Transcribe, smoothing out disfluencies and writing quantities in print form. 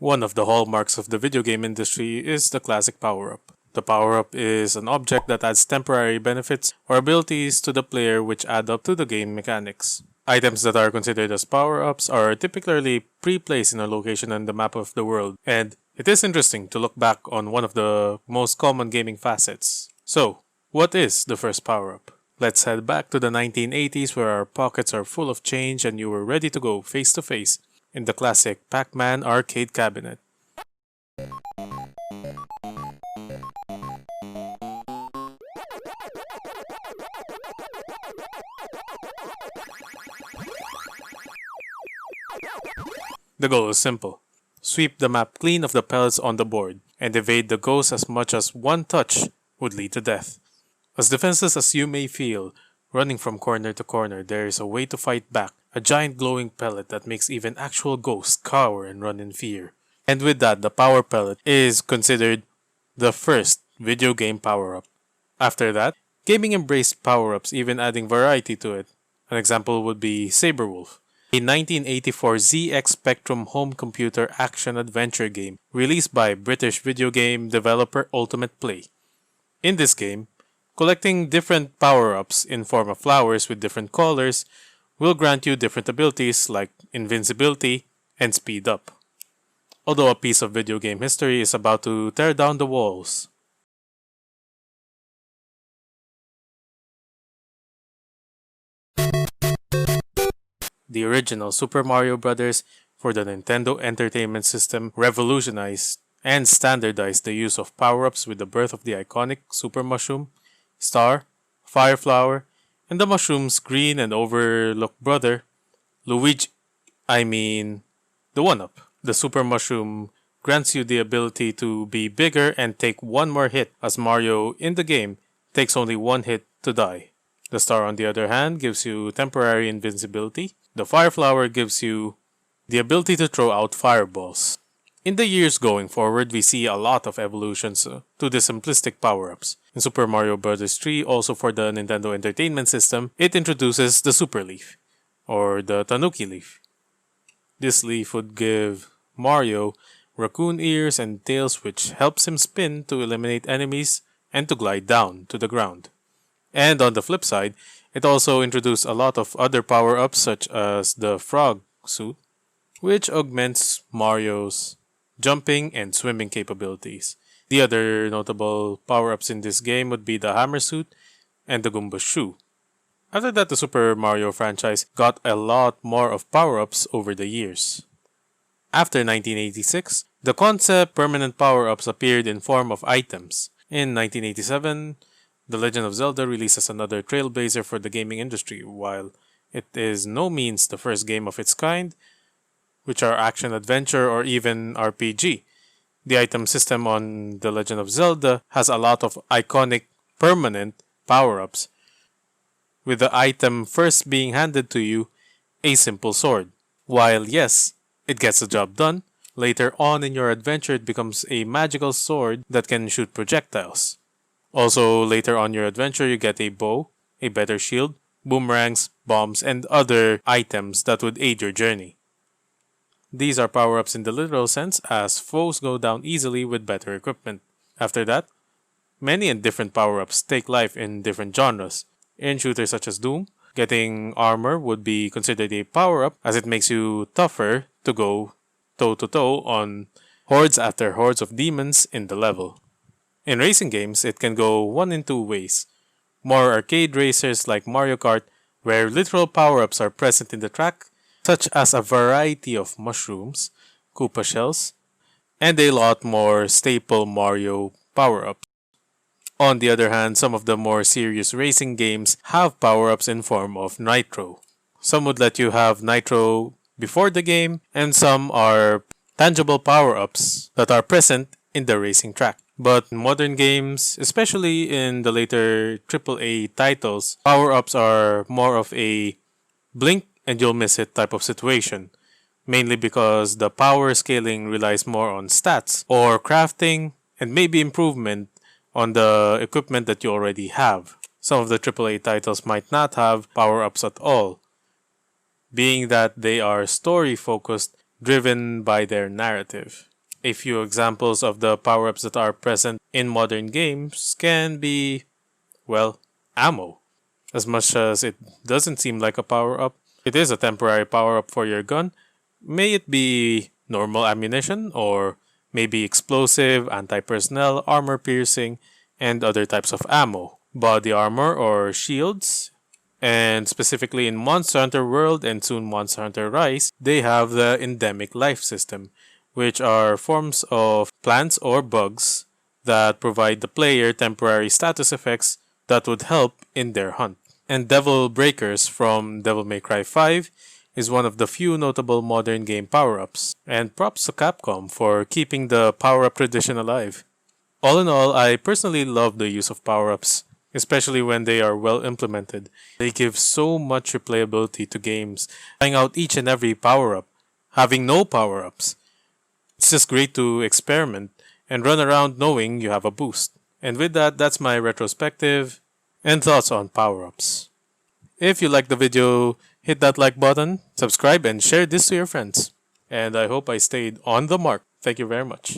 One of the hallmarks of the video game industry is the classic power-up. The power-up is an object that adds temporary benefits or abilities to the player which add up to the game mechanics. Items that are considered as power-ups are typically pre-placed in a location on the map of the world, and it is interesting to look back on one of the most common gaming facets. So, what is the first power-up? Let's head back to the 1980s where our pockets are full of change and you were ready to go face to face in the classic Pacman arcade cabinet. The goal is simple. Sweep the map clean of the pellets on the board and evade the ghosts as much as one touch would lead to death. As defenseless as you may feel, running from corner to corner, there is a way to fight back. A giant glowing pellet that makes even actual ghosts cower and run in fear. And with that, the power pellet is considered the first video game power-up. After that, gaming embraced power-ups, even adding variety to it. An example would be Saberwolf, a 1984 ZX Spectrum home computer action-adventure game released by British video game developer Ultimate Play. In this game, collecting different power-ups in form of flowers with different colors will grant you different abilities like invincibility and speed up. Although a piece of video game history is about to tear down the walls. The original Super Mario Bros. For the Nintendo Entertainment System revolutionized and standardized the use of power-ups with the birth of the iconic Super Mushroom, Star, Fire Flower, and the mushroom's green and overlooked brother, Luigi. The one-up. The Super Mushroom grants you the ability to be bigger and take one more hit, as Mario in the game takes only one hit to die. The Star, on the other hand, gives you temporary invincibility. The Fire Flower gives you the ability to throw out fireballs. In the years going forward, we see a lot of evolutions to the simplistic power-ups. In Super Mario Bros. 3, also for the Nintendo Entertainment System, it introduces the Super Leaf, or the Tanuki Leaf. This leaf would give Mario raccoon ears and tails which helps him spin to eliminate enemies and to glide down to the ground. And on the flip side, it also introduced a lot of other power-ups such as the Frog Suit, which augments Mario's jumping and swimming capabilities. The other notable power-ups in this game would be the Hammer Suit and the Goomba Shoe. After that, the Super Mario franchise got a lot more of power-ups over the years. After 1986, the concept permanent power-ups appeared in form of items. In 1987, The Legend of Zelda releases another trailblazer for the gaming industry. While it is no means the first game of its kind, which are action-adventure or even RPG, the item system on The Legend of Zelda has a lot of iconic permanent power-ups, with the item first being handed to you, a simple sword. While yes, it gets the job done, later on in your adventure it becomes a magical sword that can shoot projectiles. Also, later on your adventure you get a bow, a better shield, boomerangs, bombs, and other items that would aid your journey. These are power-ups in the literal sense, as foes go down easily with better equipment. After that, many and different power-ups take life in different genres. In shooters such as Doom, getting armor would be considered a power-up as it makes you tougher to go toe-to-toe on hordes after hordes of demons in the level. In racing games, it can go one in two ways. More arcade racers like Mario Kart, where literal power-ups are present in the track, such as a variety of mushrooms, Koopa shells, and a lot more staple Mario power-ups. On the other hand, some of the more serious racing games have power-ups in form of nitro. Some would let you have nitro before the game, and some are tangible power-ups that are present in the racing track. But in modern games, especially in the later AAA titles, power-ups are more of a blink and you'll miss it type of situation. Mainly because the power scaling relies more on stats or crafting and maybe improvement on the equipment that you already have. Some of the AAA titles might not have power-ups at all, being that they are story-focused, driven by their narrative. A few examples of the power-ups that are present in modern games can be, well, ammo. As much as it doesn't seem like a power-up, it is a temporary power-up for your gun. May it be normal ammunition or maybe explosive, anti-personnel, armor-piercing, and other types of ammo. Body armor or shields. And specifically in Monster Hunter World and soon Monster Hunter Rise, they have the endemic life system, which are forms of plants or bugs that provide the player temporary status effects that would help in their hunt. And Devil Breakers from Devil May Cry 5 is one of the few notable modern game power-ups, and props to Capcom for keeping the power-up tradition alive. All in all, I personally love the use of power-ups, especially when they are well implemented. They give so much replayability to games, trying out each and every power-up, having no power-ups. It's just great to experiment and run around knowing you have a boost. And with that, that's my retrospective and thoughts on power-ups. If you liked the video, hit that like button, subscribe, and share this to your friends. And I hope I stayed on the mark. Thank you very much.